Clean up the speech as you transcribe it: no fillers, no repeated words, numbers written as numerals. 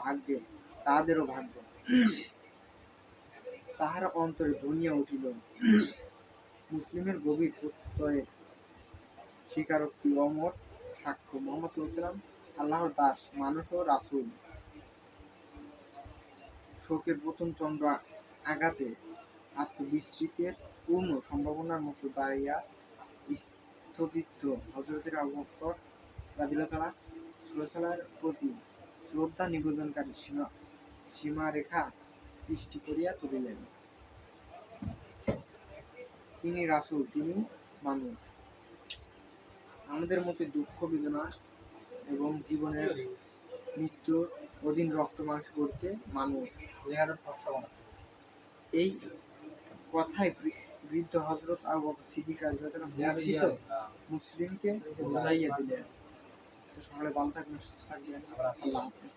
ভাগ্যে তাহাদেরও ভাগ্য। তাহার অন্তরে ধনিয়া উঠিল মুসলিমের গভীর প্রত্যয়ের স্বীকারোক্তি অমর সাক্ষ্য মোহাম্মদ সাল্লাল্লাহু আল্লাহর দাস মানুষ ও রাসূল। শোকের প্রথম চন্দ্র আঘাতে আত্মবিস্মৃতির পূর্ণ সম্ভাবনার মতো দাঁড়াইয়া স্থিত হযরত আবু বকর রাদিয়াল্লাহু তাআলার প্রতি শ্রদ্ধা নিবেদনকারী সীমারেখা সৃষ্টি করিয়া তুলিলেন। তিনি রাসূল, তিনি মানুষ। আমাদের মতো দুঃখ বেদনা এবং জীবনের মৃত্যুর অধীন রক্ত মাংস করতে মানুষ। এই কথায় বৃদ্ধ হযরত আবু বকর সিদ্দিক রাদিয়াল্লাহু তাআলা মুসলিমকে বুঝাইয়া দিলেন। সকলে ভালো থাকবেন, সুস্থ থাকবেন। আল্লাহ হাফেজ।